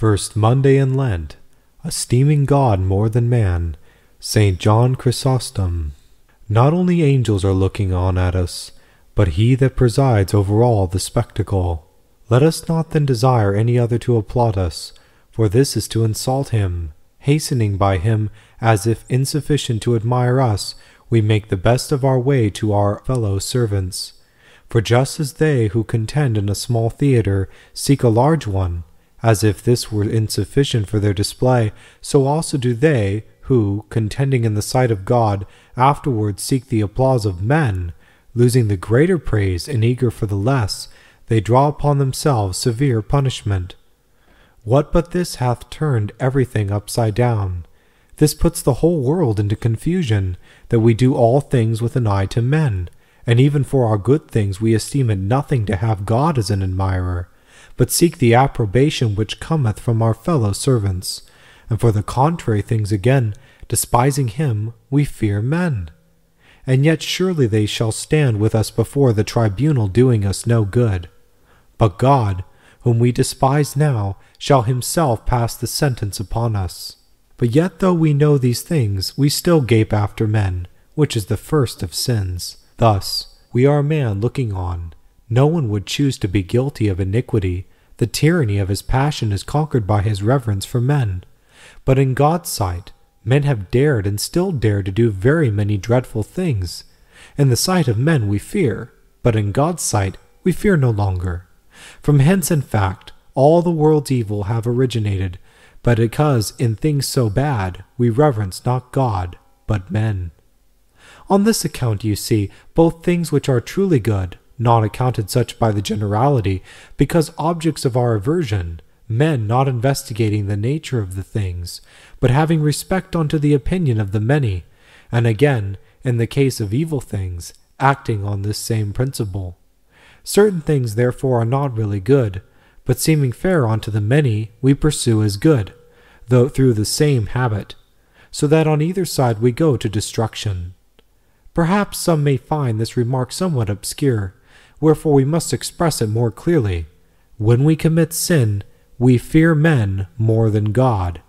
First Monday in Lent, Esteeming God More Than Man, Saint John Chrysostom. Not only angels are looking on at us, but he that presides over all the spectacle. Let us not then desire any other to applaud us, for this is to insult him, hastening by him, as if insufficient to admire us, we make the best of our way to our fellow servants. For just as they who contend in a small theatre seek a large one, as if this were insufficient for their display, so also do they, who, contending in the sight of God, afterwards seek the applause of men, losing the greater praise and eager for the less, they draw upon themselves severe punishment. What but this hath turned everything upside down? This puts the whole world into confusion, that we do all things with an eye to men, and even for our good things we esteem it nothing to have God as an admirer, but seek the approbation which cometh from our fellow servants, and for the contrary things again, despising him, we fear men. And yet surely they shall stand with us before the tribunal doing us no good. But God, whom we despise now, shall himself pass the sentence upon us. But yet though we know these things, we still gape after men, which is the first of sins. Thus, we are a man looking on. No one would choose to be guilty of iniquity. The tyranny of his passion is conquered by his reverence for men. But in God's sight, men have dared and still dare to do very many dreadful things. In the sight of men we fear, but in God's sight we fear no longer. From hence, in fact, all the world's evil have originated, but because in things so bad we reverence not God, but men. On this account, you see, both things which are truly good, not accounted such by the generality, because objects of our aversion, men not investigating the nature of the things, but having respect unto the opinion of the many, and again, in the case of evil things, acting on this same principle. Certain things therefore are not really good, but seeming fair unto the many, we pursue as good, though through the same habit, so that on either side we go to destruction. Perhaps some may find this remark somewhat obscure, wherefore we must express it more clearly. When we commit sin, we fear men more than God.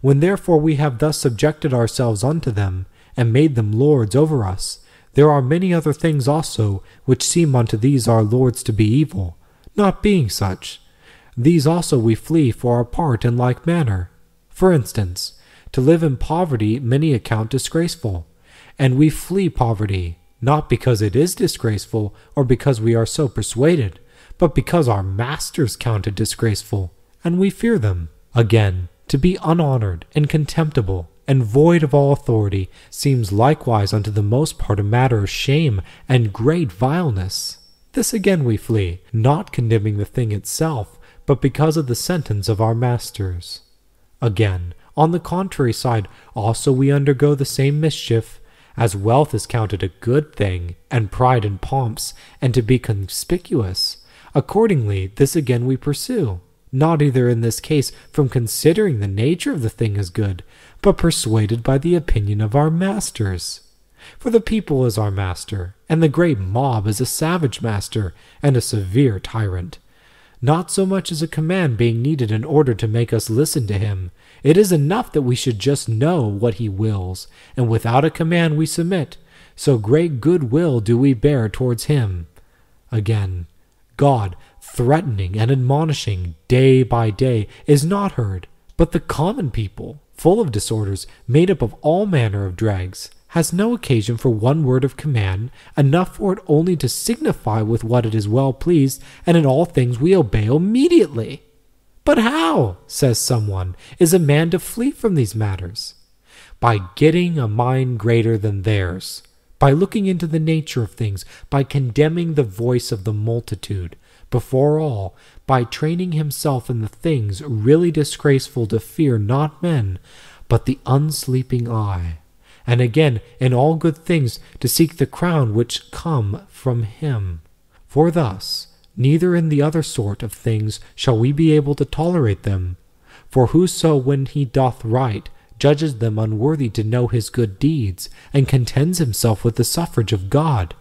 When therefore we have thus subjected ourselves unto them, and made them lords over us, there are many other things also which seem unto these our lords to be evil, not being such. These also we flee for our part in like manner. For instance, to live in poverty many account disgraceful, and we flee poverty, not because it is disgraceful, or because we are so persuaded, but because our masters count it disgraceful, and we fear them. Again, to be unhonored and contemptible, and void of all authority, seems likewise unto the most part a matter of shame and great vileness. This again we flee, not condemning the thing itself, but because of the sentence of our masters. Again, on the contrary side, also we undergo the same mischief, as wealth is counted a good thing, and pride and pomps, and to be conspicuous. Accordingly, this again we pursue, not either in this case from considering the nature of the thing as good, but persuaded by the opinion of our masters. For the people is our master, and the great mob is a savage master, and a severe tyrant. Not so much as a command being needed in order to make us listen to him. It is enough that we should just know what he wills, and without a command we submit. So great good will do we bear towards him. Again, God, threatening and admonishing day by day, is not heard, but the common people, full of disorders, made up of all manner of dregs, has no occasion for one word of command, enough for it only to signify with what it is well pleased, and in all things we obey immediately. But how, says someone, is a man to flee from these matters? By getting a mind greater than theirs, by looking into the nature of things, by condemning the voice of the multitude, before all, by training himself in the things really disgraceful to fear not men, but the unsleeping eye, and again in all good things to seek the crown which come from him. For thus, neither in the other sort of things shall we be able to tolerate them. For whoso when he doth right judges them unworthy to know his good deeds, and contends himself with the suffrage of God,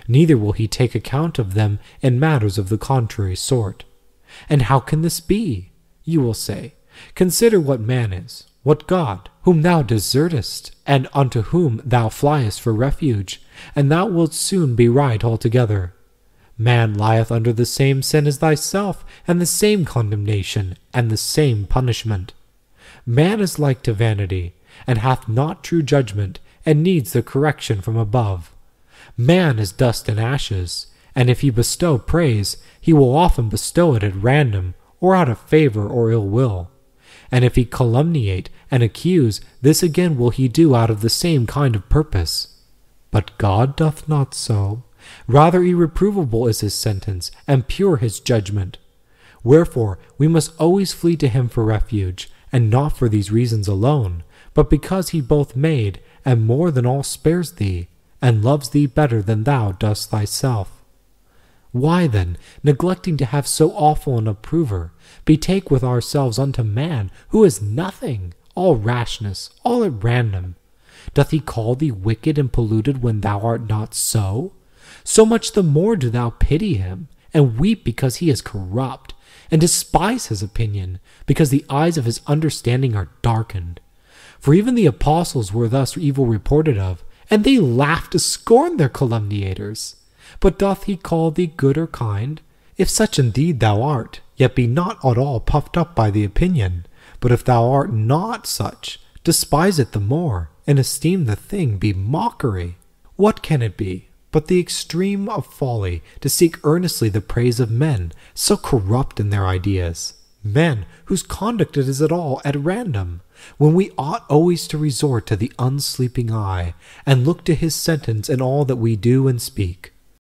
neither will he take account of them in matters of the contrary sort. And how can this be? You will say, Consider what man is, what God, whom thou desertest, and unto whom thou fliest for refuge, and thou wilt soon be right altogether. Man lieth under the same sin as thyself, and the same condemnation, and the same punishment. Man is like to vanity, and hath not true judgment, and needs the correction from above. Man is dust and ashes, and if he bestow praise, he will often bestow it at random, or out of favor or ill will. And if he calumniate and accuse, this again will he do out of the same kind of purpose. But God doth not so. Rather irreprovable is his sentence, and pure his judgment. Wherefore we must always flee to him for refuge, and not for these reasons alone, but because he both made, and more than all spares thee, and loves thee better than thou dost thyself. Why then, neglecting to have so awful an approver, betake with ourselves unto man, who is nothing, all rashness, all at random? Doth he call thee wicked and polluted when thou art not so? So much the more do thou pity him, and weep because he is corrupt, and despise his opinion, because the eyes of his understanding are darkened. For even the apostles were thus evil reported of, and they laughed to scorn their calumniators. But doth he call thee good or kind? If such indeed thou art, yet be not at all puffed up by the opinion. But if thou art not such, despise it the more, and esteem the thing be mockery. What can it be but the extreme of folly to seek earnestly the praise of men, so corrupt in their ideas? Men whose conduct is at all at random, when we ought always to resort to the unsleeping eye, and look to his sentence in all that we do and speak.